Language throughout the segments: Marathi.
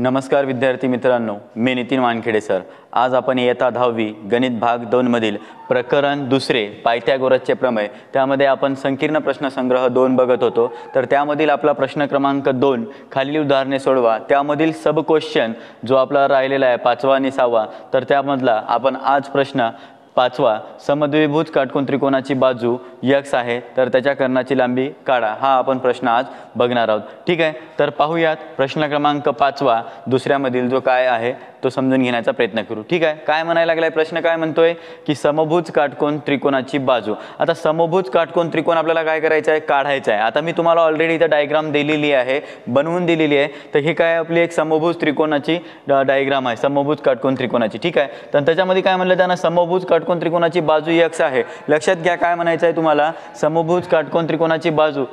नमस्कार विद्यार्थी मित्रांनो, मी नितीन वानखेडे सर। आज आपण इयत्ता 10वी गणित भाग 2 मधील प्रकरण दुसरे पायथागोरसचे प्रमेय त्यामध्ये आपण संकीर्ण प्रश्नसंग्रह 2 बघत होतो। तर त्यामधील आपला प्रश्न क्रमांक 2 खालील उदाहरणे सोडवा त्यामधील सब क्वेश्चन जो आपला राहिलेला आहे 5वा आणि 6वा, तर त्यामधला आपण आज प्रश्न 5वा समद्विभुज काटकोन त्रिकोणाची बाजू x आहे तर त्याच्या कर्णाची लांबी काढा हा आपण प्रश्न आज बघणार आहोत। ठीक आहे, तर पाहूयात प्रश्न क्रमांक 5वा दुसऱ्यामधील जो काय आहे तो समजून घेण्याचा प्रयत्न करू। ठीक आहे, काय म्हणायला लागलाय प्रश्न काय म्हणतोय की समभुज काटकोन त्रिकोणाची बाजू। आता समभुज काटकोन त्रिकोण आपल्याला काय करायचं आहे, काढायचा आहे। आता मी तुम्हाला ऑलरेडी इथे डायग्राम दिलेली आहे, बनवून दिलेली आहे। तर हे काय आपली एक समभुज त्रिकोणाची डायग्राम आहे, समभुज काटकोन त्रिकोणाची। ठीक आहे, तर त्याच्यामध्ये काय म्हणलं त्यांना समभुज काटकोन त्रिकोणाची बाजू x आहे। लक्षात घ्या काय म्हणायचं आहे तुम्हाला, समभुज काटकोन त्रिकोणाची बाजू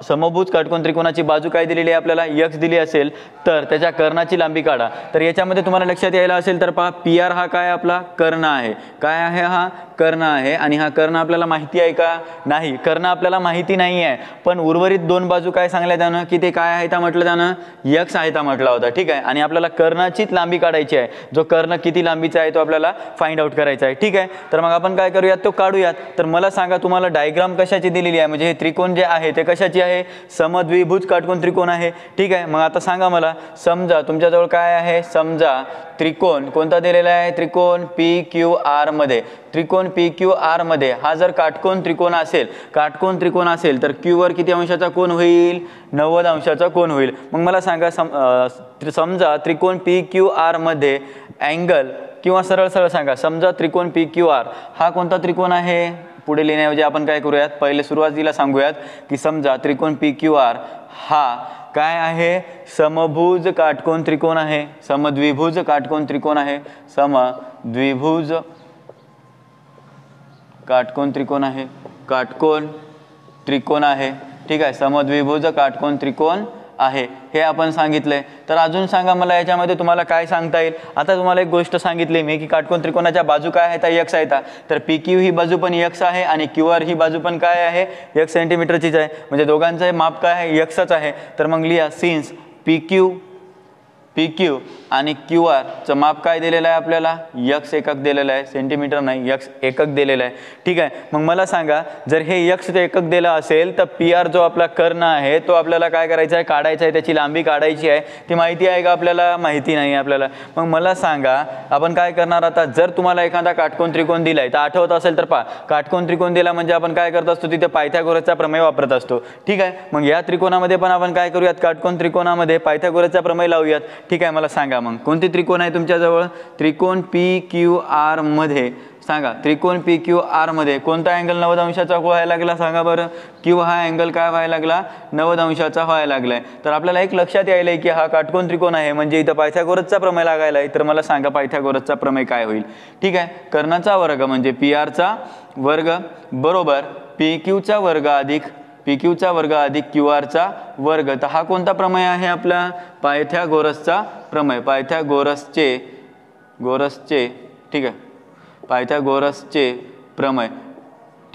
समभुज काटकोन त्रिकोणाची बाजू काय दिलेली आहे आपल्याला, x दिली असेल तर त्याच्या कर्णाची लांबी काढा। तर याच्यामध्ये तुम्हाला लक्षात यायला असेल तर पहा PR हा काय आपला कर्ण आहे, काय आहे हा कर्ण आहे। आणि हा कर्ण आपल्याला माहिती आहे का, नाही कर्ण आपल्याला माहिती नाही आहे, पण उर्वरित दोन बाजू काय सांगल्या त्यानं की ते काय आहे त्या म्हटलं त्यानं x आहे त्या म्हटला होता। ठीक आहे, आणि आपल्याला कर्णाचीच लांबी काढायची आहे, जो कर्ण किती लांबीचा आहे तो आपल्याला फाइंड आउट करायचा आहे। ठीक आहे, तर मग आपण काय करूयात तो काढूयात। तर मला सांगा तुम्हाला डायग्राम कशाची दिलेली आहे, म्हणजे हे त्रिकोण जे आहे ते कशाची आहे, समद्विभुज काटकोन त्रिकोण आहे। ठीक आहे, मग आता सांगा मला, समजा तुमच्याजवळ काय आहे, समजा त्रिकोण कोणता दिलेला आहे, त्रिकोण PQR मध्ये, त्रिकोण PQR मध्ये हा जर काटकोन त्रिकोण असेल, काटकोन त्रिकोण असेल तर Q वर किती अंशाचा कोन होईल, 90 अंशाचा कोन होईल। मग मला सांगा समजा त्रिकोण PQR मध्ये अँगल किंवा सरळ सरळ सांगा, समजा त्रिकोण PQR हा कोणता त्रिकोण आहे, पुढे लिहिण्याऐवजी आपण काय करूयात पहिले सुरुवातीला सांगूयात की समजा त्रिकोण PQR हा काय आहे, समभुज काटकोन त्रिकोण आहे, समद्विभुज काटकोन त्रिकोण आहे, समद्विभुज काटकोन त्रिकोण आहे, काटकोन त्रिकोण आहे। ठीक आहे, समद्विभुज काटकोन त्रिकोण आहे हे आपण सांगितले। तर अजून सांगा मला याच्यामध्ये तुम्हाला काय सांगता येईल। आता तुम्हाला एक गोष्ट सांगितली मी की काटकोन त्रिकोणाच्या बाजू काय आहेत, x आहेत। तर PQ ही बाजू पण x आहे आणि QR ही बाजू पण काय आहे, 1 सेंटीमीटरचीच आहे, म्हणजे दोघांचं माप काय आहे, xच आहे। तर मग लिहा सिन्स PQ आणि QR चं माप काय दिलेलं आहे आपल्याला, x एकक दिलेलं आहे, सेंटीमीटर नाही x एकक दिलेलं आहे। ठीक आहे, मग मला सांगा जर हे x एकक दिलं असेल तर PR जो आपला कर्ण आहे तो आपल्याला काय करायचा आहे, काढायचा आहे, त्याची लांबी काढायची आहे। ती माहिती आहे का आपल्याला, माहिती नाही आपल्याला। मग मला सांगा आपण काय करणार आता, जर तुम्हाला एखादा काटकोन त्रिकोण दिलाय तर आठवत असेल तर पहा काटकोन त्रिकोण दिला म्हणजे आपण काय करत असतो, तिथे पायथागोरसचा प्रमेय वापरत असतो। ठीक आहे, मग या त्रिकोणामध्ये पण आपण काय करूयात, काटकोन त्रिकोणामध्ये पायथागोरसचा प्रमेय लावूयात। ठीक आहे, मला सांगा मग कोणती त्रिकोण आहे तुमच्याजवळ, त्रिकोण PQR मध्ये सांगा, त्रिकोण PQR मध्ये कोणता अँगल 90 अंशाचा व्हायला लागला सांगा बरं, Q हा अँगल काय व्हायला लागला, 90 अंशाचा व्हायला लागलाय। तर आपल्याला एक लक्षात यायलंय की हा काटकोन त्रिकोण आहे, म्हणजे इथं पायथागोरसचा प्रमेय लागायला आहे। तर मला सांगा पायथागोरसचा प्रमेय काय होईल। ठीक आहे, कर्णाचा वर्ग म्हणजे PR चा वर्ग बरोबर PQ चा वर्ग अधिक QR चा वर्ग। तर हा कोणता प्रमेय आहे आपला, पायथागोरसचा प्रमेय, पायथागोरसचे ठीक आहे, पायथागोरसचे प्रमेय।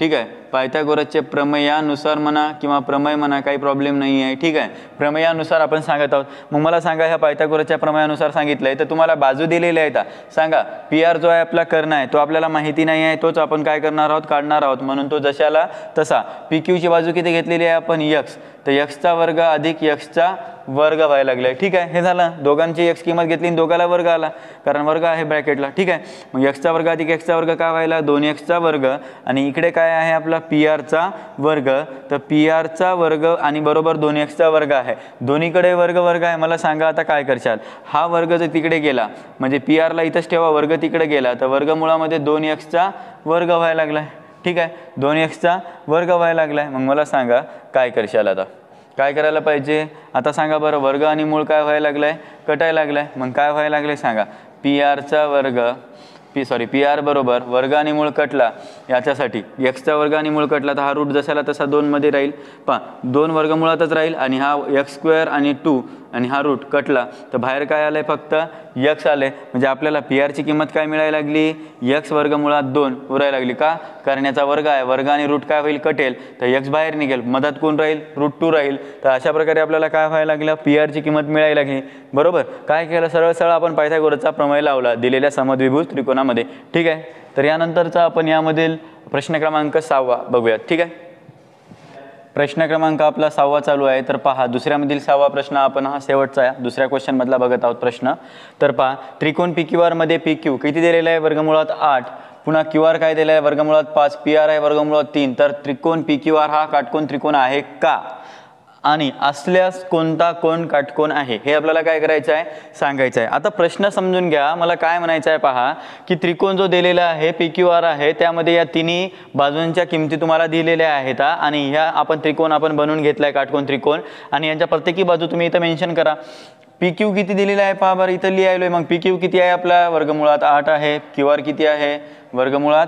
ठीक आहे, पायथागोरसचे प्रमेयानुसार म्हणा किंवा प्रमेय म्हणा काही प्रॉब्लेम नाही आहे। ठीक आहे, प्रमेयानुसार आपण सांगत आहोत। मग मला सांगा ह्या पायथागोरसच्या प्रमेयानुसार सांगितलंय तर तुम्हाला बाजू दिलेली आहे, सांगा PR जो आहे आपला कर्ण आहे तो आपल्याला माहिती नाही आहे, तोच आपण काय करणार आहोत, काढणार आहोत। म्हणून तो जशाला तसा PQ ची बाजू किती घेतलेली आहे आपण, x, तर x चा वर्ग अधिक x चा वर्ग व्हायला लागलाय। ठीक आहे, हे झालं, दोघांची x किंमत घेतली आणि दोघाला वर्ग आला, कारण वर्ग आहे ब्रॅकेटला। ठीक आहे, मग x चा वर्ग अधिक x चा वर्ग काय व्हायला, 2x चा वर्ग, आणि इकडे काय आहे आपला PR चा वर्ग, तर PR चा वर्ग आणि बरोबर 2x चा वर्ग आहे, दोन्हीकडे वर्ग आहे। मला सांगा आता काय करशाल, हा वर्ग जर तिकडे गेला म्हणजे PR ला इथंच ठेवा, वर्ग तिकडे गेला तर वर्गमुळामध्ये 2x चा वर्ग व्हायला लागलाय। ठीक आहे, 2x चा वर्ग व्हायला लागलाय। मग मला सांगा काय करशाल, आता काय करायला पाहिजे, आता सांगा बरं, वर्ग आणि मूळ काय व्हायला लागलाय, कटायला लागलाय। मग काय व्हायला लागले सांगा, PR चा वर्ग पी आर बरोबर वर्ग आणि मूळ कटला याच्यासाठी एक्सचा वर्ग आणि मूळ कटला तर हा रूट जसाला तसा 2 मध्ये राहील. पहा 2 वर्गमुळातच राहील आणि हा एक्स स्क्वेअर आणि 2 आणि हा रूट कटला तर बाहेर काय आलं आहे फक्त यक्स आले. म्हणजे आपल्याला पी आरची किंमत काय मिळायला लागली यक्स वर्गमुळात 2 उरायला लागली. का कारण याचा वर्ग आहे वर्ग आणि रूट काय होईल कटेल तर यक्स बाहेर निघेल मधात कोण राहील रूट 2 राहील. तर अशा प्रकारे आपल्याला काय व्हायला लागलं पी आरची किंमत मिळायला लागली. बरोबर काय केलं सरळ सरळ आपण पायथागोरसचा प्रमेय लावला दिलेल्या समद्विभुज त्रिकोणामध्ये. ठीक आहे तर यानंतरचा आपण यामधील प्रश्न क्रमांक 6 बघूयात. ठीक आहे प्रश्न क्रमांक आपला 6 चालू आहे. तर पहा दुसऱ्यामधील 6वा प्रश्न आपण हा शेवटचा आहे दुसऱ्या क्वेश्चन मधला बघत आहोत प्रश्न. तर पहा त्रिकोण पी क्यू आर मध्ये पी क्यू किती दिलेला आहे वर्गमुळात 8 पुन्हा क्यू आर काय दिला आहे वर्गमुळात 5 पी आर आहे वर्गमुळात 3. तर त्रिकोण पी क्यू आर हा काटकोन त्रिकोण आहे का आणि असल्यास कोणता कोण काटकोन आहे हे आपल्याला काय करायचं आहे सांगायचं आहे. आता प्रश्न समजून घ्या मला काय म्हणायचं आहे पहा की त्रिकोण जो दिलेला आहे पी क्यू आर आहे त्यामध्ये या तिन्ही बाजूंच्या किमती तुम्हाला दिलेल्या आहेत आणि ह्या आपण त्रिकोण आपण बनवून घेतला आहे काटकोन त्रिकोण आणि यांच्या प्रत्येकी बाजू तुम्ही इथं मेन्शन करा. पी क्यू किती दिलेला आहे पहा बरं इथं लिहायलोय. मग पी क्यू किती आहे आपला वर्गमुळात 8 आहे. क्यू आर किती आहे वर्गमुळात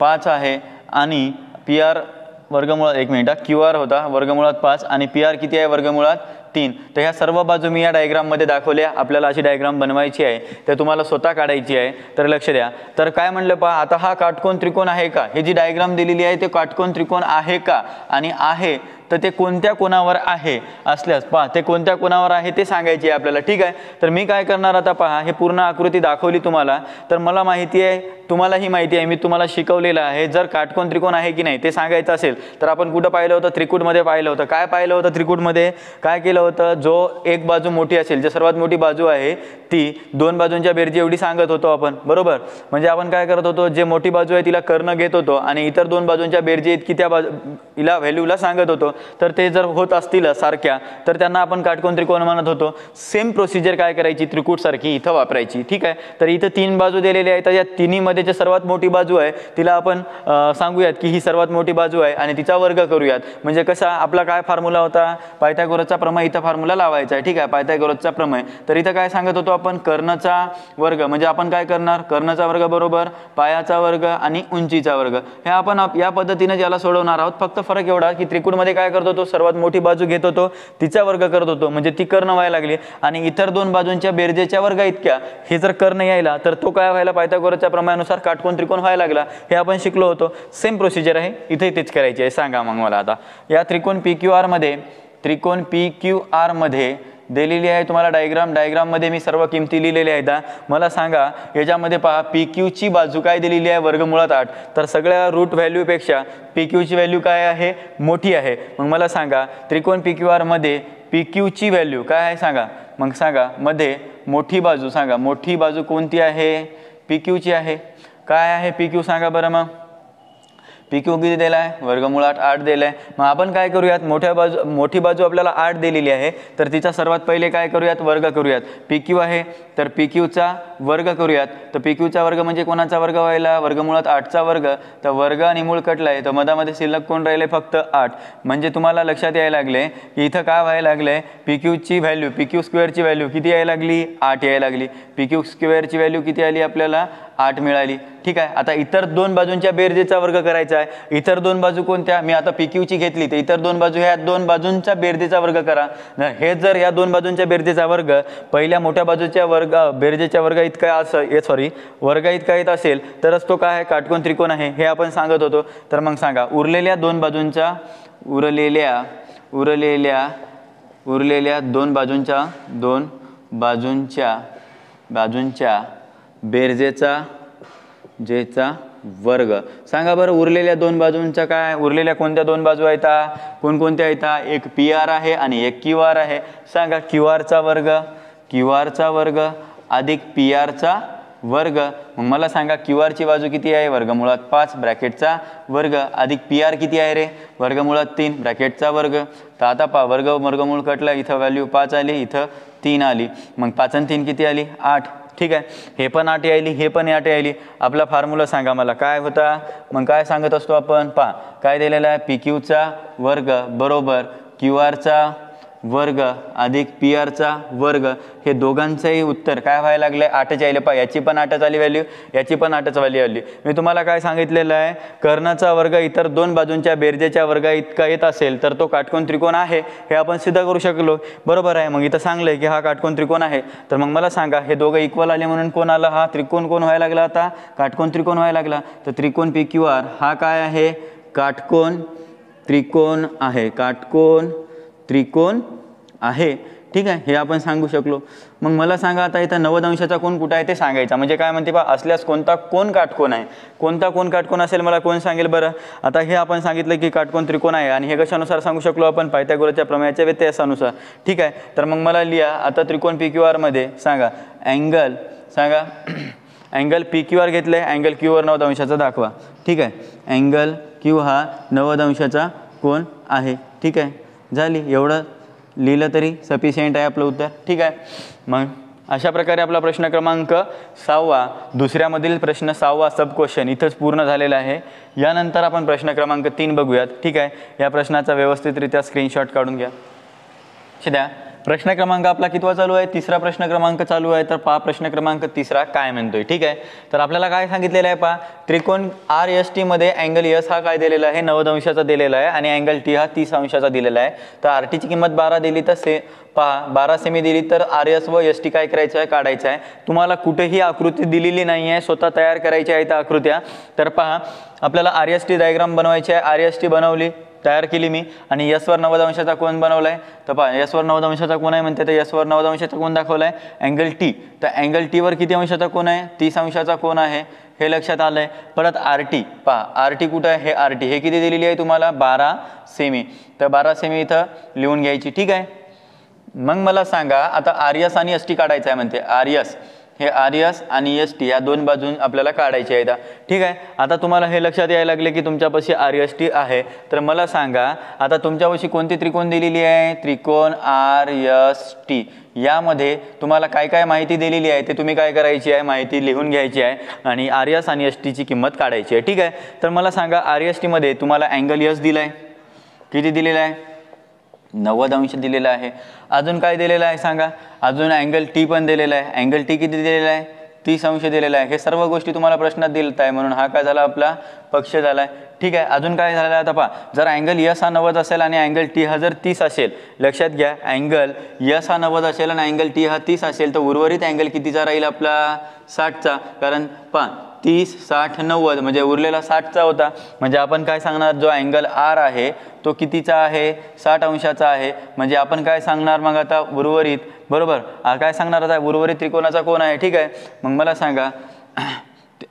5 आहे आणि पी आर वर्गमुळात 1 मिनिट क्यू आर होता वर्गमुळात 5 आणि पी आर किती आहे वर्गमुळात 3. तर ह्या सर्व बाजू मी या डायग्राममध्ये दाखवल्या. आपल्याला अशी डायग्राम बनवायची आहे तर तुम्हाला स्वतः काढायची आहे. तर लक्ष द्या. तर काय म्हणलं पहा आता हा काटकोन त्रिकोण आहे का हे जी डायग्राम दिलेली आहे ते काटकोन त्रिकोण आहे का आणि आहे तर ते कोणत्या कोणावर आहे असल्यास पहा ते कोणत्या कोणावर आहे ते सांगायचे आहे आपल्याला. ठीक आहे तर मी काय करणार आता पहा हे पूर्ण आकृती दाखवली तुम्हाला. तर मला माहिती आहे तुम्हालाही माहिती आहे मी तुम्हाला शिकवलेलं आहे जर काटकोन त्रिकोण आहे की नाही ते सांगायचं असेल तर आपण कुठं पाहिलं होतं त्रिकूटमध्ये पाहिलं होतं. काय पाहिलं होतं त्रिकूटमध्ये काय केलं होतं जो एक बाजू मोठी असेल जे सर्वात मोठी बाजू आहे ती 2 बाजूंच्या बेरजी एवढी सांगत होतो आपण. बरोबर म्हणजे आपण काय करत होतो जे मोठी बाजू आहे तिला कर्ण घेत होतो आणि इतर 2 बाजूंच्या बेरजी इतकी त्या हिला व्हॅल्यूला सांगत होतो. तर ते जर होत असतील सारख्या तर त्यांना आपण काटकोन त्रिकोण म्हणत होतो. सेम प्रोसिजर काय करायची त्रिकूट सारखी इथं वापरायची. ठीक आहे तर इथं 3 बाजू दिलेल्या आहेत तर या तिन्हीमध्ये जे सर्वात मोठी बाजू आहे तिला आपण सांगूयात की ही सर्वात मोठी बाजू आहे आणि तिचा वर्ग करूयात. म्हणजे कसा आपला काय फॉर्म्युला होता पायथागोरसचा प्रमेय इथं फॉर्म्युला लावायचा आहे. ठीक आहे पायथागोरसचा प्रमेय. तर इथं काय सांगत होतो आपण कर्णचा वर्ग म्हणजे आपण काय करणार कर्णचा वर्ग बरोबर पायाचा वर्ग आणि उंचीचा वर्ग हे आपण या पद्धतीने याला सोडवणार आहोत. फक्त फरक एवढा की त्रिकूटमध्ये काय करतो तो सर्वात मोठी बाजू घेत होतो तिचा वर्ग करत होतो म्हणजे ती कर्ण व्हायला लागली आणि इतर 2 बाजूंच्या बेरजेच्या वर्ग इतक्या हे जर कर्ण यायला तर तो काय व्हायला पायथागोरसच्या प्रमेयानुसार काटकोन त्रिकोण व्हायला लागला. हे आपण शिकलो होतो. सेम प्रोसिजर आहे इथे तेच करायची आहे. सांगा मग मला आता या त्रिकोण पी क्यू आर मध्ये दिलेली आहे तुम्हाला डायग्राम मध्ये मी सर्व किमती लिहिलेल्या आहेत. मला सांगा याच्यामध्ये पहा पी क्यूची बाजू काय दिलेली आहे वर्गमुळात 8. तर सगळ्या रूट व्हॅल्यूपेक्षा पी क्यूची व्हॅल्यू काय आहे मोठी आहे. मग मला सांगा त्रिकोण पी क्यू आर मध्ये पी क्यूची व्हॅल्यू काय आहे सांगा. मग सांगा मध्ये मोठी बाजू सांगा मोठी बाजू कोणती आहे पी क्यूची आहे. काय आहे पी क्यू सांगा बरं. मग पी क्यू किती दिला आहे वर्गमुळात 8 दिला आहे. मग आपण काय करूयात मोठी बाजू आपल्याला 8 दिलेली आहे तर तिचा सर्वात पहिले काय करूयात वर्ग करूयात. पी क्यू आहे तर पी क्यूचा वर्ग करूयात. तर पी क्यूचा वर्ग म्हणजे कोणाचा वर्ग व्हायला वर्गमुळात 8चा वर्ग. तर वर्ग आणि मूळ कटला आहे तर मधामध्ये शिल्लक कोण राहिले फक्त 8. म्हणजे तुम्हाला लक्षात यायला लागले की इथं काय व्हायला लागले पी क्यूची व्हॅल्यू पी क्यू स्क्वेअरची व्हॅल्यू किती यायला लागली 8 यायला लागली. पी क्यू स्क्वेअरची व्हॅल्यू किती आली आपल्याला 8 मिळाली. ठीक आहे आता इतर 2 बाजूंच्या बेरजेचा वर्ग करायचा आहे. इतर 2 बाजू कोणत्या मी आता पी क्यूची घेतली तर इतर 2 बाजू ह्या 2 बाजूंच्या बेरजेचा वर्ग करा. हे जर या 2 बाजूंच्या बेरजेचा वर्ग पहिल्या मोठ्या बाजूच्या बेरजेच्या वर्ग इतका वर्ग इतका येत असेल तरच तो काय आहे काटकोन त्रिकोण आहे हे आपण सांगत होतो. तर मग सांगा उरलेल्या 2 बाजूंच्या उरलेल्या 2 बाजूंच्या बेरजेचा वर्ग सांगा बरं. उरलेल्या 2 बाजूंचा काय उरलेल्या कोणत्या 2 बाजू आहेत कोणकोणत्या आहेत एक पी आर आहे आणि एक क्यू आर आहे. सांगा क्यू आरचा वर्ग अधिक पी आरचा वर्ग. मग मला सांगा क्यू आरची बाजू किती आहे वर्गमुळात 5 ब्रॅकेटचा वर्ग अधिक पी आर किती आहे रे वर्गमुळात 3 ब्रॅकेटचा वर्ग. तर आता पहा वर्गमूळ कटला इथं व्हॅल्यू 5 आली इथं 3 आली. मग 5 आणि 3 किती आली 8. ठीक आहे हे पण 8 यायली हे पण 8 यायली. आपला फॉर्म्युला सांगा मला काय होता. मग काय सांगत असतो आपण पहा काय दिलेला आहे पी क्यूचा वर्ग बरोबर क्यू आरचा वर्ग अधिक पी आरचा वर्ग, हे दोघांचंही उत्तर काय व्हायला लागलं आहे? 8च यायला पाहिजे. याची पण 8च आली व्हॅल्यू, याची पण 8च व्हॅल्यू आली. मी तुम्हाला काय सांगितलेलं आहे, कर्णाचा वर्ग इतर दोन बाजूंच्या बेरजेच्या वर्गा इतका येत असेल तर तो काटकोन त्रिकोण आहे, हे आपण सिद्ध करू शकलो. बरोबर आहे. मग इथं सांगलं आहे की हा काटकोन त्रिकोण आहे. तर मग मला सांगा, हे दोघं इक्वल आले म्हणून कोण आलं? हा त्रिकोण कोण व्हायला लागला? आता काटकोन त्रिकोण व्हायला लागला. तर त्रिकोण पी क्यू आर हा काय आहे? काटकोन त्रिकोण आहे. काटकोन त्रिकोण आहे. ठीक आहे, हे आपण सांगू शकलो. मग मला सांगा आता इथं 90 अंशाचा कोण कुठं आहे ते सांगायचा. म्हणजे काय म्हणते बा, असल्यास कोणता कोण काटकोन आहे? कोणता कोण काटकोन असेल मला कोण सांगेल बरं? आता हे आपण सांगितलं की काटकोन त्रिकोण आहे आणि हे कशानुसार सांगू शकलो आपण? पायथागोरसच्या प्रमेयाच्या व्यत्यासानुसार. ठीक आहे, तर मग मला लिहा आता त्रिकोण पी क्यू आरमध्ये सांगा अँगल, सांगा अँगल पी क्यू आर घेतलं आहे, अँगल क्यू आर 90 अंशाचा दाखवा. ठीक आहे, अँगल क्यू हा 90 अंशाचा कोण आहे. ठीक आहे, झाली. एवढं लिहिलं तरी सफिशियंट आहे आपलं उत्तर. ठीक आहे, मग अशा प्रकारे आपला प्रश्न क्रमांक 6 दुसऱ्यामधील प्रश्न 6 सब क्वेश्चन इथंच पूर्ण झालेला आहे. यानंतर आपण प्रश्न क्रमांक 3 बघूयात. ठीक आहे, या प्रश्नाचा व्यवस्थितरित्या स्क्रीनशॉट काढून घ्या. द्या प्रश्न क्रमांक आपला कितवा चालू आहे? तिसरा प्रश्न क्रमांक चालू आहे. तर पहा प्रश्न क्रमांक 3 काय म्हणतोय. ठीक आहे, तर आपल्याला काय सांगितलेलं आहे पहा, त्रिकोण आर एस टी मध्ये अँगल एस हा काय दिलेला आहे? 90 अंशाचा दिलेला आहे आणि अँगल टी हा 30 अंशाचा दिलेला आहे. तर आर टीची किंमत 12 दिली तर पहा 12 सेमी दिली तर आर एस व एस टी काय करायचं आहे? काढायचं आहे. तुम्हाला कुठेही आकृती दिलेली नाही आहे, स्वतः तयार करायची आहे त्या आकृत्या. तर पहा आपल्याला आर एस टी डायग्राम बनवायची आहे. आर एस टी बनवली, तयार केली मी आणि यसवर 90 अंशाचा कोन बनवला आहे. तर पहा यसवर 90 अंशाचा कोन आहे म्हणते, तर यसवर 90 अंशाचा कोन दाखवला आहे अँगल टी. तर अँगल टीवर किती अंशाचा कोन आहे? 30 अंशाचा कोन आहे, हे लक्षात आलं आहे. परत आर टी पहा, आर टी कुठं आहे? हे आर टी हे किती दिलेली आहे तुम्हाला? 12 सेमी. तर 12 सेमी इथं लिहून घ्यायची. ठीक आहे, मग मला सांगा आता आर एस आणि एस टी काढायचं आहे म्हणते. आर एस हे आर एस आणि एस टी या दोन बाजून आपल्याला काढायचे आहेत. ठीक आहे, आता तुम्हाला हे लक्षात यायला लागले की तुमच्यापाशी आर एस टी आहे. तर मला सांगा आता तुमच्यापाशी कोणती त्रिकोण दिलेली आहे? त्रिकोण आर एस टी. यामध्ये तुम्हाला काय काय माहिती दिलेली आहे ते तुम्ही काय करायची आहे? माहिती लिहून घ्यायची आहे आणि आर एस आणि एस टीची किंमत काढायची आहे. ठीक आहे, तर मला सांगा आर एस टीमध्ये तुम्हाला अँगल एस दिला आहे, किती दिलेला आहे? 90 अंश दिलेला आहे. अजून काय दिलेलं आहे सांगा? अजून अँगल टी पण दिलेला आहे. अँगल टी किती दिलेला आहे? 30 अंश दिलेला आहे. हे सर्व गोष्टी तुम्हाला प्रश्नात दिलेत आहे म्हणून हा काय झाला? आपला पक्ष झाला आहे. ठीक आहे, अजून काय झालं आता पहा, जर अँगल यस हा 90 असेल आणि अँगल टी हा जर 30 असेल, लक्षात घ्या अँगल यस हा 90 असेल आणि अँगल टी हा 30 असेल तर उर्वरित अँगल कितीचा राहील आपला? 60चा. कारण पहा 30 60 90 म्हणजे उरलेला 60चा होता. म्हणजे आपण काय सांगणार? जो अँगल आर आहे तो कितीचा आहे? 60 अंशाचा आहे. म्हणजे आपण काय सांगणार मग आता? उर्वरित. बरोबर, काय सांगणार आता? उर्वरित त्रिकोणाचा कोण आहे. ठीक आहे, मग मला सांगा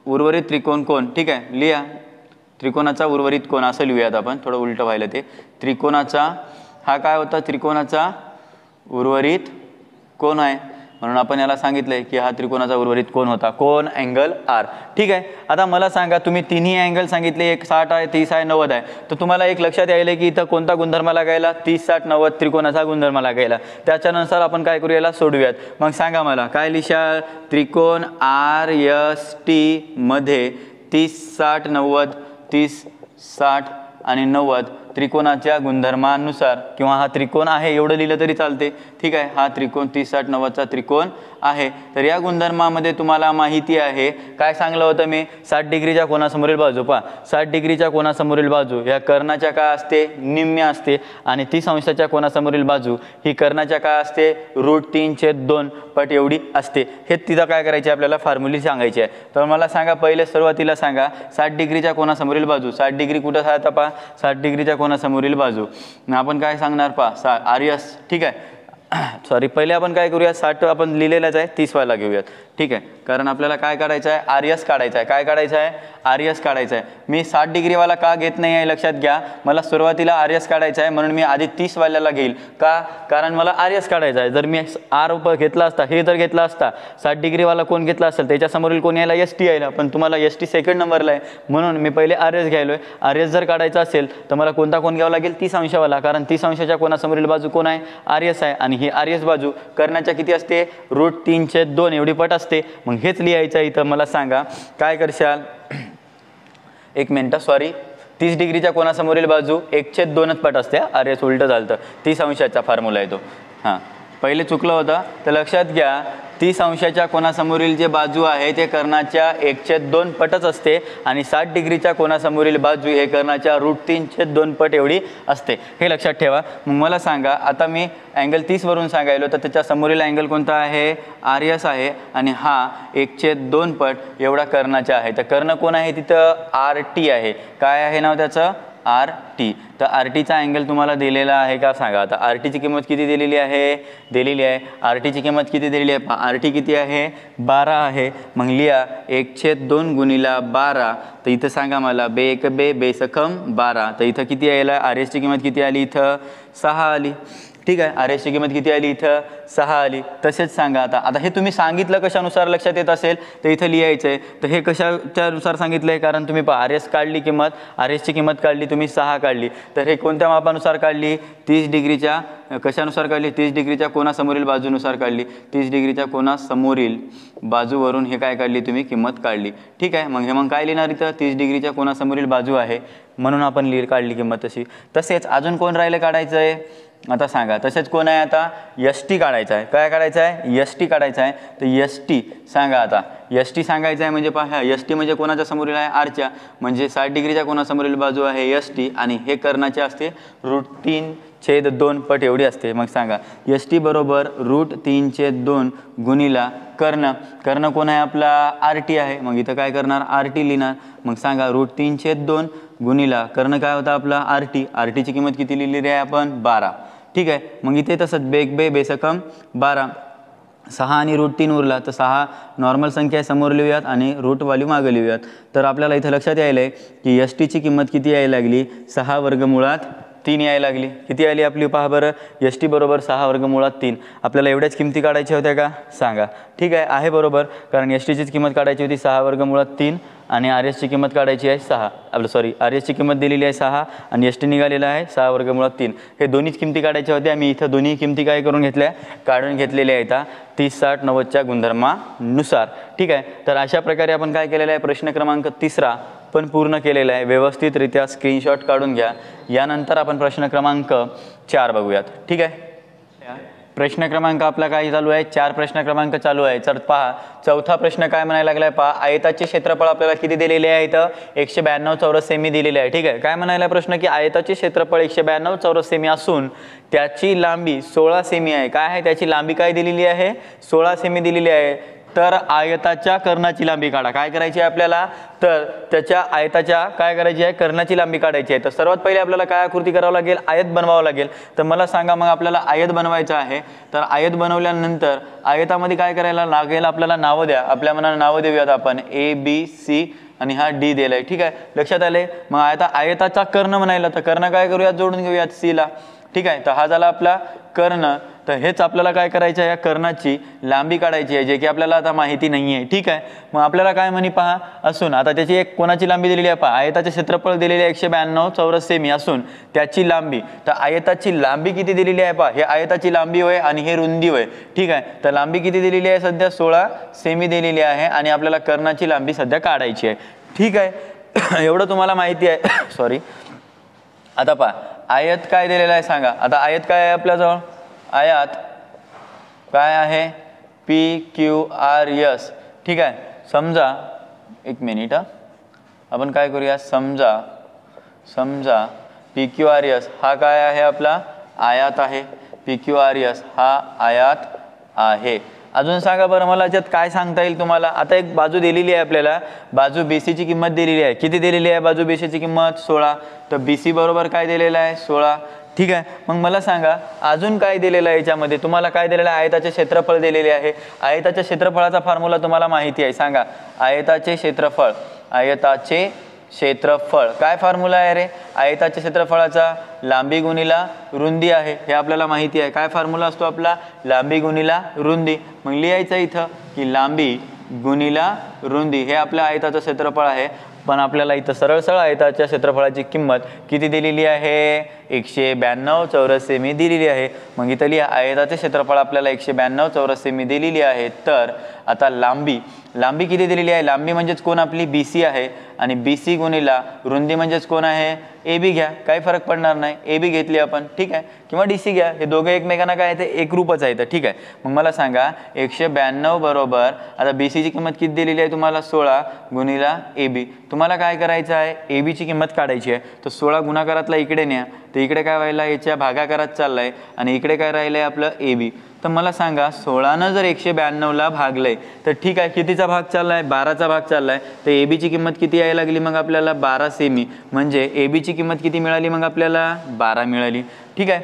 उर्वरित त्रिकोण कोण. ठीक आहे, लिहा त्रिकोणाचा उर्वरित कोण असं लिहूयात आपण, थोडं उलटं व्हायला ते. त्रिकोणाचा हा काय होता? त्रिकोणाचा उर्वरित कोण आहे म्हणून आपण याला सांगितलंय की हा त्रिकोणाचा उर्वरित कोण होता? कोण? Angle R. ठीक आहे, आता मला सांगा तुम्ही तिन्ही अँगल सांगितले, एक 60 आहे 30 आहे 90 आहे. तर तुम्हाला एक लक्षात यायला की इथं कोणता गुणधर्म लागायला? 30 60 90 त्रिकोणाचा गुणधर्म लागायला. त्याच्यानुसार आपण काय करूया? याला सोडूयात. मग सांगा मला काय लिहाल? त्रिकोण आर एस टी मध्ये 30 60 90 30 60 आणि 90 त्रिकोणाच्या गुणधर्मानुसार किंवा हा त्रिकोण आहे एवढं लिहिलं तरी चालते. ठीक आहे, हा त्रिकोण 30 60 90चा त्रिकोण आहे. तर या गुणधर्मामध्ये तुम्हाला माहिती आहे काय सांगलं होतं मी? 60 डिग्रीच्या कोणासमोरील बाजू पहा, 60 डिग्रीच्या कोणासमोरील बाजू या कर्णाच्या काय असते? निम्म्य असते. आणि 30 अंशाच्या कोणासमोरील बाजू ही कर्णाच्या काय असते? √3/2 पट एवढी असते. हे तिथं काय करायचे आपल्याला? फॉर्म्युली सांगायची आहे. तर मला सांगा पहिले सुरुवातीला सांगा 60 डिग्रीच्या कोणासमोरील बाजू. 60 डिग्री कुठं आहे पहा? 60 डिग्रीच्या कोणासमोरील बाजू आपण काय सांगणार पहा? R S. ठीक आहे, सॉरी पहिले आपण काय करूया? 60 आपण लिहिलेलाच आहे, 30 व्हायला घेऊयात. ठीक आहे, कारण आपल्याला काय काढायचं आहे? आर एस काढायचं आहे. काय काढायचं आहे? आर एस काढायचं आहे. मी 60 डिग्रीवाला का घेत नाही आहे लक्षात घ्या. मला सुरुवातीला आर एस काढायचं आहे म्हणून मी आधी 30 वाल्याला घेईल. का? कारण मला आर एस काढायचा आहे. जर मी आर घेतला असता, हे जर घेतला असता 60 डिग्रीवाला कोण घेतला असेल त्याच्यासमोरील कोण यायला? एस टी यायला. पण तुम्हाला एस टी सेकंड नंबरला आहे म्हणून मी पहिले आर एस घ्यायलो आहे. आर एस जर काढायचा असेल तर मला कोणता कोण घ्यावा लागेल? 30 अंशावाला. कारण 30 अंशाच्या कोणासमोरील बाजू कोण आहे? आर एस आहे. आणि ही आर एस बाजू कर्णाच्या किती असते? √3/2 एवढी पट असते. मग हेच लिहायचं इथं. मला सांगा काय करशाल? एक मिनटं, सॉरी 30 डिग्रीच्या कोनासमोरील बाजू 1/2च पट असते. अरे उलटं झालं, 30 अंशाचा फॉर्म्युला आहे तो. हां, पहिले चुकलं होतं तर लक्षात घ्या. 30 अंशाच्या कोनासमोरील जे बाजू आहे ते कर्णाच्या 1/2 पटच असते आणि 60 डिग्रीच्या कोनासमोरील बाजू हे कर्णाच्या √3/2 पट एवढी असते. हे लक्षात ठेवा. मग मला सांगा, आता मी अँगल 30 वरून सांगायलो तर त्याच्या समोरील अँगल कोणता आहे? RS आहे आणि हा 1/2 पट एवढा कर्णाचा आहे. तर कर्ण कोण आहे तिथं? RT आहे. काय आहे नाव त्याचं? RT. तर RTचा अँगल तुम्हाला दिलेला आहे का सांगा. आता RTची किंमत किती दिलेली आहे? दिलेली आहे. RTची किंमत किती दिलेली आहे? RT किती आहे? 12 आहे. मग लिहा 1/2 गुणिला 12. तर इथं सांगा मला, बे 1 बे, बे सकम 12. तर इथं किती यायला? RSची किंमत किती आली? इथं 6 आली. ठीक आहे, RSची किंमत किती आली? इथं 6 आली. तसेच सांगा आता हे तुम्ही सांगितलं कशानुसार लक्षात येत असेल तर इथं लिहायचं आहे. तर हे कशाच्यानुसार सांगितलं आहे? कारण तुम्ही RS काढली किंमत, RSची किंमत काढली तुम्ही 6 काढली. तर हे कोणत्या मापानुसार काढली? 30 डिग्रीच्या कशानुसार काढली? 30 डिग्रीच्या कोनासमोरील बाजूनुसार काढली. 30 डिग्रीच्या कोनासमोरील बाजूवरून हे काय काढली तुम्ही? किंमत काढली. ठीक आहे, मग काय लिहिणार इथं? 30 डिग्रीच्या कोनासमोरील बाजू आहे म्हणून आपण काढली किंमत तशी. तसेच अजून कोण राहिलं काढायचं आहे? आता सांगा. तसेच कोण आहे? आता ST काढायचं आहे. काय काढायचं आहे? ST काढायचं आहे. तर ST सांगा. आता ST सांगायचं आहे म्हणजे पहा, ST म्हणजे कोणाच्या समोरील आहे? R च्या. म्हणजे 60 डिग्रीच्या कोनासमोरील बाजू आहे ST आणि हे कर्णाचे असते √3/2 पट एवढी असते. मग सांगा ST बरोबर √3/2 गुणिला कर्ण कोण आहे? आपला RT आहे. मग इथं काय करणार? RT लिहिणार. मग सांगा √3/2 गुणिला कर्ण काय होता आपला? RTची किंमत किती लिहिलेली आहे आपण? 12. ठीक आहे, मग इथे तसंच बेक बे बेसकम 12. 6 आणि √3 उरला तर 6 नॉर्मल संख्या समोर लिहूयात आणि रूट व्हॅल्यू मागे लिहूयात. तर आपल्याला इथं लक्षात यायला आहे की STची किंमत किती यायला लागली? 6√3 यायला लागली. किती आली आपली पहा बरं? ST बरोबर 6√3. आपल्याला एवढ्याच किमती काढायच्या होत्या का सांगा. ठीक आहे बरोबर, कारण STचीच किंमत काढायची होती 6√3 आणि RSची किंमत काढायची आहे 6. RSची किंमत दिलेली आहे 6 आणि ST निघालेला आहे 6√3. हे दोन्हीच किमती काढायच्या होत्या. मी इथं दोन्ही किमती काय करून घेतल्या? काढून घेतलेल्या आहेत 30, 60, 90च्या गुणधर्मानुसार. ठीक आहे, तर अशा प्रकारे आपण काय केलेलं आहे? प्रश्न क्रमांक 3 पण पूर्ण केलेला आहे. व्यवस्थितरित्या स्क्रीनशॉट काढून घ्या. यानंतर आपण प्रश्न क्रमांक 4 बघूयात. ठीक आहे, प्रश्न क्रमांक आपला काय चालू आहे? 4 प्रश्न क्रमांक चालू आहे. तर पहा, चौथा प्रश्न काय म्हणायला लागलाय पहा. आयताचे क्षेत्रफळ आपल्याला किती दिलेले आहे? इथं 192 चौरस सेमी दिलेले आहे. ठीक आहे, काय म्हणायला प्रश्न की आयताचे क्षेत्रफळ 192 चौरस सेमी असून त्याची लांबी 16 सेमी आहे. काय आहे त्याची लांबी? काय दिलेली आहे? 16 सेमी दिलेली आहे. तर आयताच्या कर्णाची लांबी काढा. काय करायची आहे आपल्याला? तर त्याच्या आयताच्या काय करायची आहे? कर्णाची लांबी काढायची आहे. तर सर्वात पहिले आपल्याला काय आकृती करावं लागेल? आयत बनवावं लागेल. तर मला सांगा, मग आपल्याला आयत बनवायचं आहे. तर आयत बनवल्यानंतर आयतामध्ये काय करायला लागेल? आपल्याला नावं द्या. आपल्या मनानं नावं देऊयात आपण. ABC आणि हा D दिलाय. ठीक आहे, लक्षात आले. मग आता आयताचा कर्ण म्हणायला तर कर्ण काय करूयात? जोडून घेऊयात C ला. ठीक आहे, तर हा झाला आपला कर्ण. तर हेच आपल्याला काय करायचं आहे? या कर्णाची लांबी काढायची आहे, जे की आपल्याला आता माहिती नाही आहे. ठीक आहे, मग आपल्याला काय म्हणी पहा असून आता त्याची एक कोणाची लांबी दिलेली आहे पहा. आयताचे क्षेत्रफळ दिलेले आहे 192 चौरस सेमी असून त्याची लांबी, तर आयताची लांबी किती दिलेली आहे पहा. हे आयताची लांबी होय आणि हे रुंदी होय. ठीक आहे, तर लांबी किती दिलेली आहे? सध्या 16 सेमी दिलेली आहे आणि आपल्याला कर्णाची लांबी सध्या काढायची आहे. ठीक आहे, एवढं तुम्हाला माहिती आहे. सॉरी. आता पहा, आयत काय दिलेला आहे सांगा. आता आयत काय आहे आपल्याजवळ? आयत काय आहे? PQRS. ठीक आहे, समजा एक मिनिट आपण काय करूया? समजा PQRS हा काय आहे? आपला आयत आहे. PQRS हा आयत आहे. अजून सांगा बरं मला याच्यात काय सांगता येईल तुम्हाला? आता एक बाजू दिलेली आहे आपल्याला. बाजू BCची किंमत दिलेली आहे. किती दिलेली आहे बाजू BCची किंमत? 16. तर BC बरोबर काय दिलेलं आहे? 16. ठीक आहे, मग मला सांगा अजून काय दिलेलं आहे याच्यामध्ये? तुम्हाला काय दिलेलं आहे? आयताचे क्षेत्रफळ दिलेले आहे. आयताच्या क्षेत्रफळाचा फॉर्म्युला तुम्हाला माहिती आहे. सांगा आयताचे क्षेत्रफळ काय फॉर्म्युला आहे रे? आयताच्या क्षेत्रफळाचा लांबी गुणिला रुंदी आहे. हे आपल्याला माहिती आहे. काय फॉर्म्युला असतो आपला? लांबी गुणिला रुंदी. मग लिहायचं इथं की लांबी गुणिला रुंदी हे आपल्या आयताचं क्षेत्रफळ आहे. पण आपल्याला इथं सरळ आयताच्या क्षेत्रफळाची किंमत किती दिलेली आहे? 192 चौरस सेमी दिलेली आहे. मग इथं लिहा आयताचे क्षेत्रफळ आपल्याला 192 चौरस सेमी दिलेली आहे. तर आता लांबी किती दिलेली आहे, लांबी म्हणजेच कोण आपली BC आहे आणि BC गुणिला रुंदी म्हणजेच कोण आहे AB घ्या, काही फरक पडणार नाही, AB घेतली आपण, ठीक आहे, किंवा DC घ्या, हे दोघे एकमेकांना काय आहे ते एकरूपच आहेत, ठीक आहे. मग मला सांगा 192 बरोबर आता BC ची किंमत किती दिलेली आहे तुम्हाला 16 गुणिला AB. तुम्हाला काय करायचं आहे AB ची किंमत काढायची आहे, तर 16 गुणाकारातला इकडे न्या, तर इकडे काय व्हायला याच्या भागाकारात चाललाय आणि इकडे काय राहिलंय आपलं AB. तर मला सांगा 16 जर 192ला भागलंय तर ठीक आहे, कितीचा भाग चाललाय 12चा भाग चाललाय, तर AB ची किंमत किती यायला लागली मग आपल्याला 12 सेमी, म्हणजे AB ची किंमत किती मिळाली मग आपल्याला 12 मिळाली, ठीक आहे.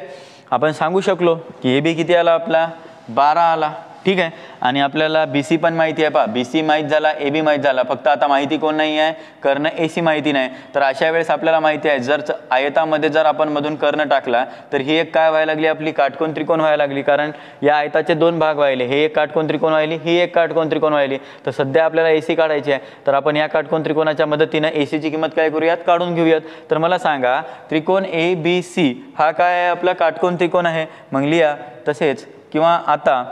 आपण सांगू शकलो की AB किती आला आपला 12 आला, ठीक आहे. आणि आपल्याला BC पण माहिती आहे, पहा BC माहीत झाला, AB माहीत झाला, फक्त आता माहिती कोण नाही आहे कर्ण AC माहिती नाही. तर अशा वेळेस आपल्याला माहिती आहे जर आयतामध्ये जर आपण मधून कर्ण टाकला तर ही एक काय व्हायला लागली आपली काटकोन त्रिकोण व्हायला लागली, कारण या आयताचे दोन भाग व्हायले, हे एक काटकोन त्रिकोण व्हायली, ही एक काटकोन त्रिकोण व्हायली. तर सध्या आपल्याला AC काढायची आहे, तर आपण या काटकोन त्रिकोणाच्या मदतीने AC ची किंमत काय करूयात काढून घेऊयात. तर मला सांगा त्रिकोण ABC हा काय आहे आपला काटकोन त्रिकोण आहे, मग लिहा तसेच. किंवा आता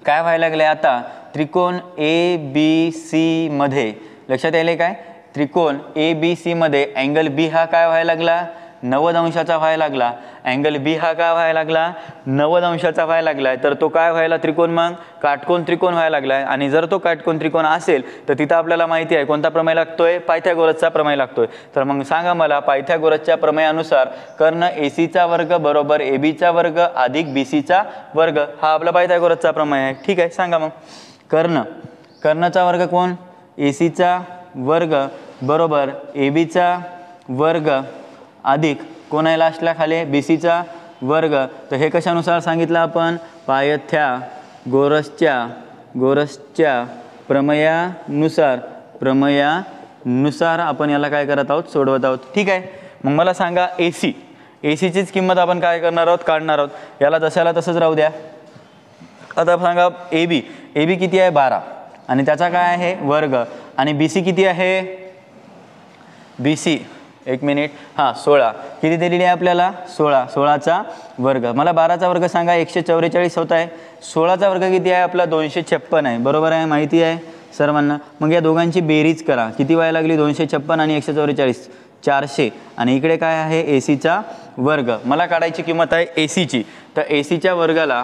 काय व्हायला लागले, आता त्रिकोण ABC मध्ये लक्षात यायले काय, त्रिकोण ABC मध्ये अँगल B हा काय व्हायला लागला 90 अंशाचा व्हायला लागला, अँगल B हा काय व्हायला लागला 90 अंशाचा व्हायला लागलाय, तर तो काय व्हायला त्रिकोण मग काटकोन त्रिकोण व्हायला लागलाय. आणि जर तो काटकोन त्रिकोण असेल तर तिथं आपल्याला माहिती आहे कोणता प्रमेय लागतोय, पायथागोरसचा प्रमेय लागतोय. तर मग सांगा मला पायथागोरसच्या प्रमेयानुसार कर्ण AC वर्ग बरोबर AB वर्ग अधिक BC वर्ग हा आपला पायथागोरसचा प्रमेय आहे, ठीक आहे. सांगा मग कर्णचा वर्ग कोण AC वर्ग बरोबर AB वर्ग अधिक कोण आहे लास्टला खाली BC वर्ग. तर हे कशानुसार सांगितलं आपण पायथागोरसच्या प्रमेयानुसार आपण याला काय करत आहोत सोडवत आहोत, ठीक आहे. मग मला सांगा AC चीच किंमत आपण काय करणार आहोत काढणार आहोत, याला जशाला तसंच राहू द्या. आता सांगा AB किती आहे 12 आणि त्याचा काय आहे वर्ग, आणि BC किती आहे BC एक मिनिट 16 किती दिलेली आहे आपल्याला 16चा वर्ग. मला 12चा वर्ग सांगा 144 होत आहे, 16चा वर्ग किती आहे आपला 256 आहे, बरोबर आहे माहिती आहे सर्वांना. मग या दोघांची बेरीज करा, किती व्हायला लागली 256 आणि 144 400, आणि इकडे काय आहे AC वर्ग. मला काढायची किंमत आहे AC ची, तर AC वर्गाला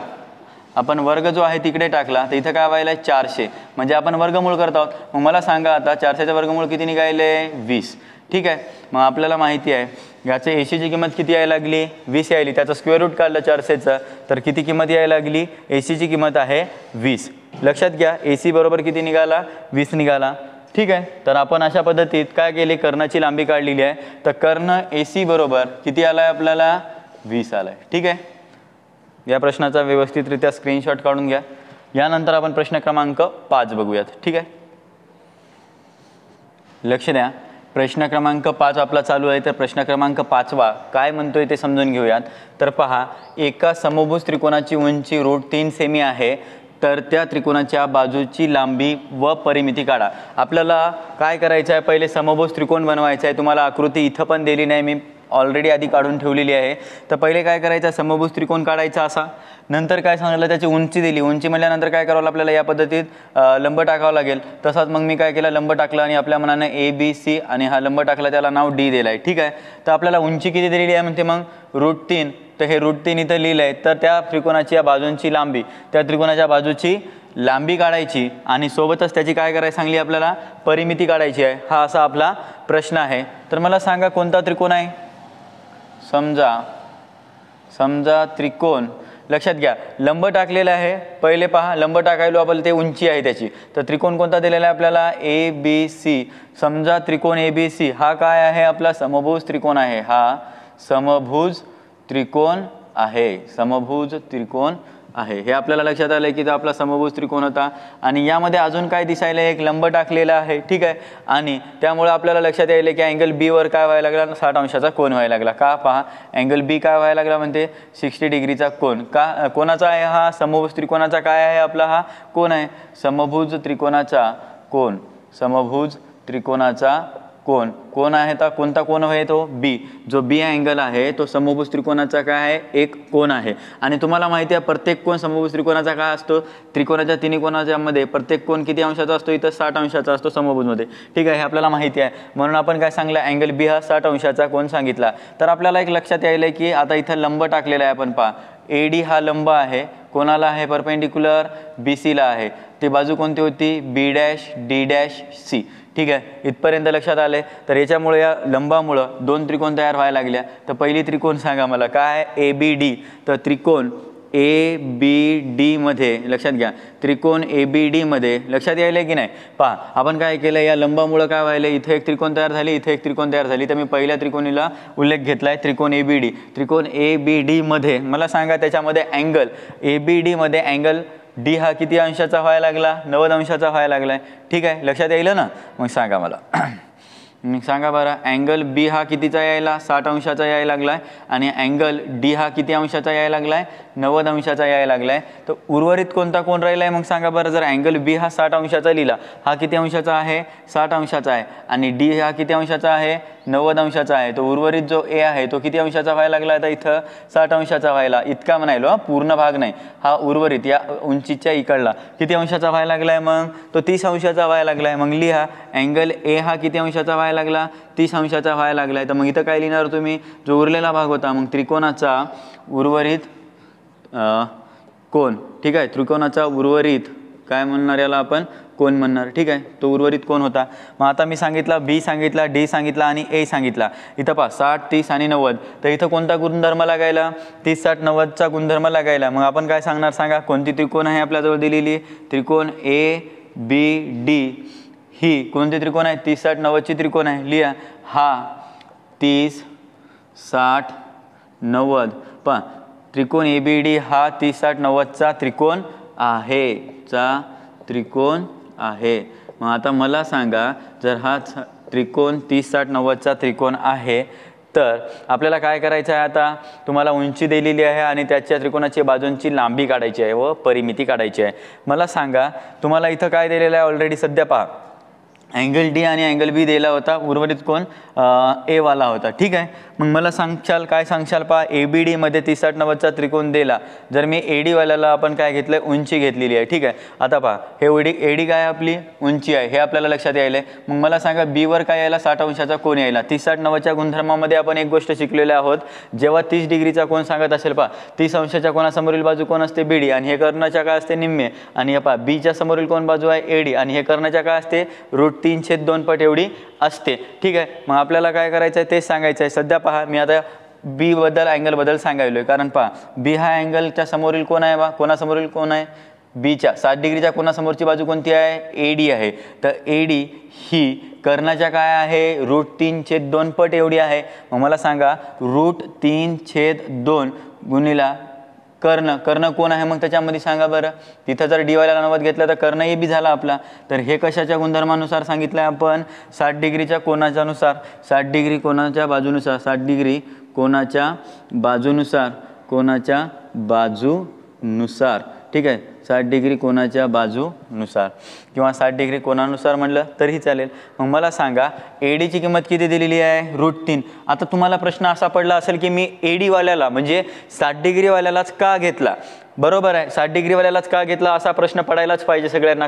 आपण वर्ग जो आहे तिकडे टाकला तर इथं काय व्हायला 400, म्हणजे आपण वर्गमूळ करत आहोत. मग मला सांगा आता 400चा वर्गमूळ किती निघाले 20, ठीक आहे. मग आपल्याला माहिती आहे याचे AC ची किंमत किती यायला लागली 20 यायली, त्याचं स्क्वेअर रूट काढलं 400चं तर किती किंमत यायला लागली AC ची किंमत आहे 20. लक्षात घ्या AC बरोबर किती निघाला 20 निघाला, ठीक आहे. तर आपण अशा पद्धतीत काय केले कर्णाची लांबी काढलेली आहे, तर कर्ण AC बरोबर किती आलाय आपल्याला 20 आलाय, ठीक आहे. या प्रश्नाचा व्यवस्थितरित्या स्क्रीनशॉट काढून घ्या. यानंतर आपण प्रश्न क्रमांक 5 बघूयात, ठीक आहे. लक्ष द्या, प्रश्न क्रमांक 5 आपला चालू आहे. तर प्रश्न क्रमांक 5वा काय म्हणतोय ते समजून घेऊयात. तर पहा, एका समभुज त्रिकोणाची उंची √3 सेमी आहे, तर त्या त्रिकोणाच्या बाजूची लांबी व परिमिती काढा. आपल्याला काय करायचं आहे, पहिले समभुज त्रिकोण बनवायचा आहे. तुम्हाला आकृती इथं पण दिली नाही, मी ऑलरेडी आधी काढून ठेवलेली आहे. तर पहिले काय करायचं, समभुज त्रिकोण काढायचा असा. नंतर काय सांगितलं, त्याची उंची दिली, उंची म्हटल्यानंतर काय करावं आपल्याला या पद्धतीत लंब टाकावं लागेल. तसाच मग मी काय केलं, लंब टाकलं आणि आपल्या मनाने ABC आणि हा लंब टाकला त्याला नाव D दिलं आहे, ठीक आहे. तर आपल्याला उंची किती दिलेली आहे म्हणते मग √3, तर हे √3 इथं लिहिलं आहे. तर त्या त्रिकोणाची या बाजूंची लांबी, त्या त्रिकोणाच्या बाजूची लांबी काढायची आणि सोबतच त्याची काय करायची सांगली आपल्याला परिमिती काढायची आहे. हा असा आपला प्रश्न आहे. तर मला सांगा कोणता त्रिकोण आहे. समजा त्रिकोण, लक्षात घ्या लंब टाकलेला आहे. पहिले पहा लंब टाकायलो आपण, ते उंची आहे त्याची. तर त्रिकोण कोणता दिलेला आहे आपल्याला ABC. समजा त्रिकोण ABC हा काय आहे आपला समभुज त्रिकोण आहे. हा समभुज त्रिकोण आहे, समभुज त्रिकोण आहे. हे आपल्याला लक्षात आलं की तो आपला समभुज त्रिकोण होता. आणि यामध्ये अजून काय दिसायला, एक लंब टाकलेला आहे, ठीक आहे. आणि त्यामुळे आपल्याला लक्षात यायले की अँगल B वर काय व्हायला लागला 60 अंशाचा कोन व्हायला लागला. का पहा, अँगल B काय व्हायला लागला म्हणते 60 डिग्रीचा कोन. का कोणाचा आहे हा, समभुज त्रिकोणाचा काय आहे आपला हा कोन आहे, समभुज त्रिकोणाचा कोन, समभुज त्रिकोणाचा कोण कोण आहे तर कोणता कोण आहे तो बी. जो बी अँगल आहे तो समभुज त्रिकोणाचा काय आहे एक कोण आहे. आणि तुम्हाला माहिती आहे प्रत्येक कोण समभुज त्रिकोणाचा काय असतो त्रिकोणाच्या तिन्ही कोणाच्या मध्ये प्रत्येक कोण किती अंशाचा असतो इथं 60 अंशाचा असतो समभुजमध्ये. ठीक आहे हे आपल्याला माहिती आहे म्हणून आपण काय सांगलं अँगल बी हा 60 अंशाचा कोण सांगितला. तर आपल्याला एक लक्षात यायला की आता इथं लंब टाकलेला आहे आपण पहा AD हा लंब आहे कोणाला आहे परपेंडिक्युलर BC ला आहे. ती बाजू कोणती होती B', D', C. ठीक आहे इथपर्यंत लक्षात आले. तर याच्यामुळे या लंबामुळं दोन त्रिकोण तयार व्हायला लागल्या. तर पहिली त्रिकोण सांगा मला काय ABD. तर त्रिकोण ABD मध्ये लक्षात घ्या त्रिकोण ABD मध्ये लक्षात यायला की नाही. पहा आपण काय केलं या लंबामुळं काय व्हायलं इथे एक त्रिकोण तयार झाली इथे एक त्रिकोण तयार झाली. तर मी पहिल्या त्रिकोणीला उल्लेख घेतलाय त्रिकोण ABD. त्रिकोण ABD मध्ये मला सांगा त्याच्यामध्ये अँगल ABD मध्ये अँगल D हा किती अंशाचा व्हायला लागला 90 अंशाचा व्हायला लागलाय. ठीक आहे लक्षात येईल ना. मग सांगा मला मग सांगा बरं अँगल B हा कितीचा यायला 60 अंशाचा यायला लागलाय आणि अँगल D हा किती अंशाचा यायला लागलाय 90 अंशाचा यायला लागलाय. तर उर्वरित कोणता कोण राहिलाय मग सांगा बरं. जर अँगल B हा 60 अंशाचा लिहिला हा किती अंशाचा आहे 60 अंशाचा आहे आणि D हा किती अंशाचा आहे 90 अंशाचा आहे. तो उर्वरित जो A आहे तो किती अंशाचा व्हायला लागला आता इथं 60 अंशाचा व्हायला. इतका म्हणायलो पूर्ण भाग नाही हा उर्वरित या उंचीच्या इकडला किती अंशाचा व्हायला लागलाय मग तो 30 अंशाचा व्हायला लागलाय. मग लिहा अँगल A हा किती अंशाचा व्हायला लागला 30 अंशाचा व्हायला लागलाय. तर मग इथं काय लिहिणार तुम्ही जो उरलेला भाग होता मग त्रिकोणाचा उर्वरित कोण. ठीक आहे त्रिकोणाचा उर्वरित काय म्हणणार याला आपण कोण म्हणणार. ठीक आहे तो उर्वरित कोण होता. मग आता मी सांगितला B सांगितला D सांगितला आणि A सांगितला. इथं पहा 60 30 आणि 90. तर इथं कोणता गुणधर्म लागायला 30 60 90चा गुणधर्म लागायला. मग आपण काय सांगणार सांगा कोणती त्रिकोण आहे आपल्याजवळ दिलेली त्रिकोण ABD ही कोणती त्रिकोण आहे 30 60 90ची त्रिकोण आहे. लिहा हा 30 60 90 पहा त्रिकोण ABD हा 30 60 90चा त्रिकोण आहे त्रिकोण आहे. मग आता मला सांगा जर हा त्रिकोण 30 60 90चा त्रिकोण आहे तर आपल्याला काय करायचं आहे आता तुम्हाला उंची दिलेली आहे आणि त्याच्या त्रिकोणाची बाजूंची लांबी काढायची आहे व परिमिती काढायची आहे. मला सांगा तुम्हाला इथं काय दिलेलं आहे ऑलरेडी सध्या पहा अँगल D आणि अँगल B दिला होता उर्वरित कोण A वाला होता. ठीक आहे मग मला सांगशाल काय सांगशाल पहा ABD मध्ये 30 60 90चा त्रिकोण दिला. जर मी AD वाल्याला आपण काय घेतलंय उंची घेतलेली आहे. ठीक आहे आता पहा हे AD काय आपली उंची आहे हे आपल्याला लक्षात यायलंय. मग मला सांगा B वर काय यायला 60 अंशाचा कोण यायला 30 60 90च्या गुणधर्मामध्ये आपण एक गोष्ट शिकलेले आहोत जेव्हा 30 डिग्रीचा कोण सांगत असेल पहा 30 अंशाच्या कोणासमोरील बाजू कोण असते BD आणि हे कर्णाच्या काय असते निम्मे आणि हे पहा Bच्या समोरील कोण बाजू आहे AD आणि हे कर्णाच्या काय असते √3/2 पट एवढी असते. ठीक आहे मग आपल्याला काय करायचं आहे तेच सांगायचं आहे. सध्या पहा मी आता B बद्दल अँगल बद्दल सांगायलोय कारण पहा B हा अँगलच्या समोरील कोण आहे बा कोणासमोरील कोण आहे Bच्या 60 डिग्रीच्या कोणासमोरची बाजू कोणती आहे AD आहे. तर AD ही कर्णाच्या काय आहे √3/2 पट एवढी आहे. मग मला सांगा √3/2 गुणिला कर्ण कोण आहे मग त्याच्यामध्ये सांगा बरं. तिथं जर D वाल्याला 90 घेतलं तर कर्ण AB झाला आपला. तर हे कशाच्या गुणधर्मानुसार सांगितलंय आपण 60 डिग्रीच्या कोनाच्या नुसार 60 डिग्री कोनाच्या बाजूनुसार 60 डिग्री कोनाच्या बाजूनुसार. ठीक आहे 60 डिग्री कोनाच्या बाजूनुसार किंवा 60 डिग्री कोनानुसार म्हणलं तरीही चालेल. मग मला सांगा AD ची किंमत किती दिलेली आहे √3. आता तुम्हाला प्रश्न असा पडला असेल की मी AD वाल्याला म्हणजे 60 डिग्री वाल्यालाच का घेतला बरोबर आहे 60 डिग्री वाल्यालाच का घेतला असा प्रश्न पडायलाच पाहिजे सगळ्यांना.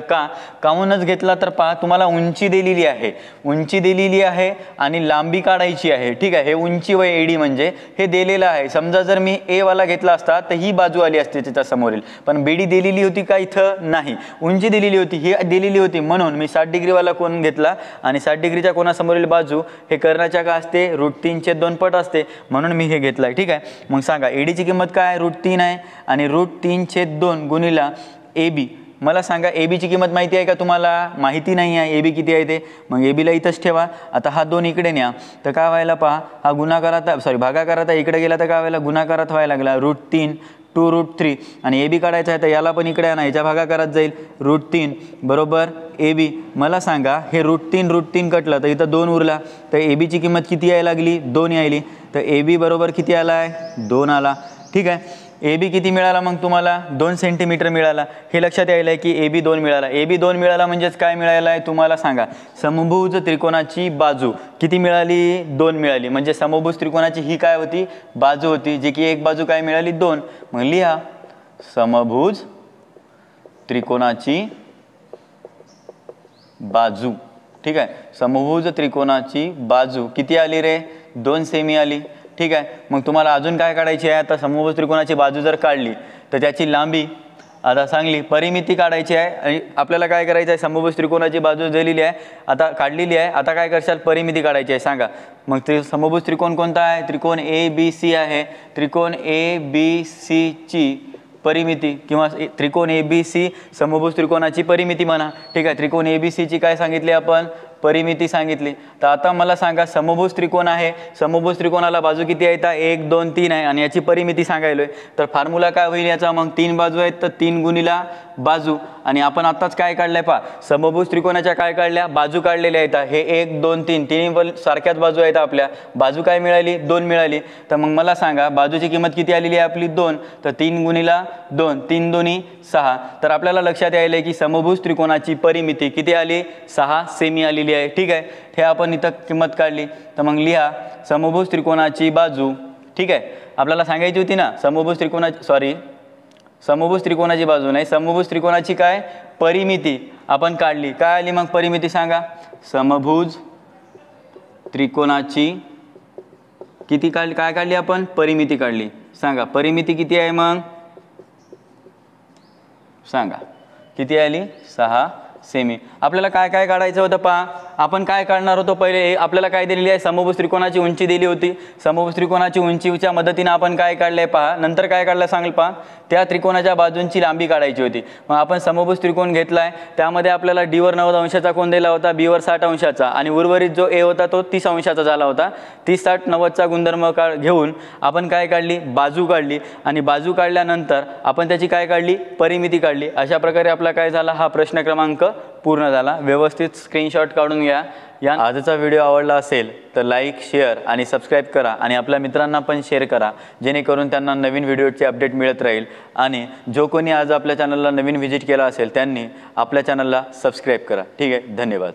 काहूनच घेतला तर पहा तुम्हाला उंची दिलेली आहे आणि लांबी काढायची आहे. ठीक आहे हे उंची व AD म्हणजे हे दिलेलं आहे. समजा जर मी A वाला घेतला असता तर ही बाजू आली असते त्याच्या समोरील पण BD दिलेली होती का इथं नाही उंची दिलेली होती ही दिलेली होती म्हणून मी 60 डिग्री वाला कोण घेतला आणि 60 डिग्रीच्या कोणासमोरील बाजू हे कर्णाच्या काय असते √3/2 पट असते म्हणून मी हे घेतलाय. ठीक आहे मग सांगा AD ची किंमत काय √3 आहे आणि √3/2 गुणिला AB. मला सांगा AB ची किंमत माहिती आहे का तुम्हाला माहिती नाही आहे AB किती आहे ते. मग AB ला इथंच ठेवा. आता हा 2 इकडे न्या तर काय व्हायला पहा हा गुणाकारात भागाकारात इकडे गेला तर काय व्हायला गुणाकारात व्हायला लागला √3 2√3 आणि AB काढायचा आहे तर याला पण इकडे आणा याच्या भागाकारात जाईल √3 बरोबर AB. मला सांगा हे √3 कटलं तर इथं 2 उरला तर AB ची किंमत किती यायला लागली 2 यायली. तर AB बरोबर किती आला आहे 2 आला. ठीक आहे ए बी किती मिळाला मग तुम्हाला 2 सेंटीमीटर मिळाला. हे लक्षात यायला आहे की ए बी 2 मिळाला. ए बी 2 मिळाला म्हणजेच काय मिळालं आहे तुम्हाला सांगा. समभुज त्रिकोणाची बाजू किती मिळाली 2 मिळाली. म्हणजे समभुज त्रिकोणाची ही काय होती बाजू होती जी की एक बाजू काय मिळाली 2. मग लिहा समभुज त्रिकोणाची बाजू. ठीक आहे, समभुज त्रिकोणाची बाजू किती आली रे 2 सेमी आली. ठीक आहे, मग तुम्हाला अजून काय काढायची आहे. आता समभुज त्रिकोणाची बाजू जर काढली तर त्याची लांबी आता चांगली परिमिती काढायची आहे. आणि आपल्याला काय करायचं आहे समभुज त्रिकोणाची बाजू दिलेली आहे आता काढलेली आहे. आता काय करशाल परिमिती काढायची आहे सांगा. मग ते समभुज त्रिकोण कोणता आहे त्रिकोण ए बी सी आहे. त्रिकोण ए बी सी ची परिमिती किंवा त्रिकोण ए बी सी समभुज त्रिकोणाची परिमिती म्हणा. ठीक आहे, त्रिकोण ए बी सीची काय सांगितली आपण परिमिती सांगितली. तर आता मला सांगा समभुज त्रिकोण आहे. समभुज त्रिकोणाला बाजू किती आहेत 1 2 3 आहे आणि याची परिमिती सांगायलोय. तर फॉर्म्युला काय होईल याचा मग 3 बाजू आहेत तर 3 गुणिला बाजू. आणि आपण आताच काय काढलंय पहा समभुज त्रिकोणाच्या काय काढल्या बाजू काढलेल्या आहेत. हे 1 2 3 तिन्ही पण सारख्याच बाजू आहेत. आपल्या बाजू काय मिळाली 2 मिळाली. तर मग मला सांगा बाजूची किंमत किती आलेली आहे आपली 2. तर 3 गुणिला 2 3 दोन्ही 6. तर आपल्याला लक्षात यायला की समभुज त्रिकोणाची परिमिती किती आली 6 सेमी आलेली आहे. ठीक आहे, हे आपण इथं किंमत काढली. तर मग लिहा समभुज त्रिकोणाची बाजू. ठीक आहे, आपल्याला सांगायची होती ना समभुज त्रिकोणाची बाजू नाही समभुज त्रिकोणाची काय परिमिती आपण काढली. काय आली मग परिमिती सांगा. समभुज त्रिकोणाची किती काढली काय काढली आपण परिमिती काढली. सांगा परिमिती किती आहे मग सांगा किती आली 6 सेमी. आपल्याला काय काय काढायचं होतं पहा आपण काय काढणार होतो पहिले आपल्याला काय दिलेली आहे समभुज त्रिकोणाची उंची दिली होती. समभुज त्रिकोणाची उंचीच्या मदतीने आपण काय काढलंय पहा. नंतर काय काढलं सांगेल पहा त्या त्रिकोणाच्या बाजूंची लांबी काढायची होती. मग आपण समभुज त्रिकोण घेतलाय त्यामध्ये आपल्याला डी वर 90 अंशाचा कोन दिला होता बी वर 60 अंशाचा आणि उर्वरित जो ए होता तो 30 अंशाचा झाला होता. 30 60 90चा गुणधर्म घेऊन आपण काय काढली बाजू काढली आणि बाजू काढल्यानंतर आपण त्याची काय काढली परिमिती काढली. अशा प्रकारे आपला काय झाला हा प्रश्न क्रमांक पूर्ण झाला. व्यवस्थित स्क्रीनशॉट काढून घ्या. या आजचा व्हिडिओ आवडला असेल तर लाईक शेअर आणि सबस्क्राईब करा आणि आपल्या मित्रांना पण शेअर करा जेणेकरून त्यांना नवीन व्हिडिओची अपडेट मिळत राहील. आणि जो कोणी आज आपल्या चॅनलला नवीन व्हिजिट केला असेल त्यांनी आपल्या चॅनलला सबस्क्राईब करा. ठीक आहे, धन्यवाद.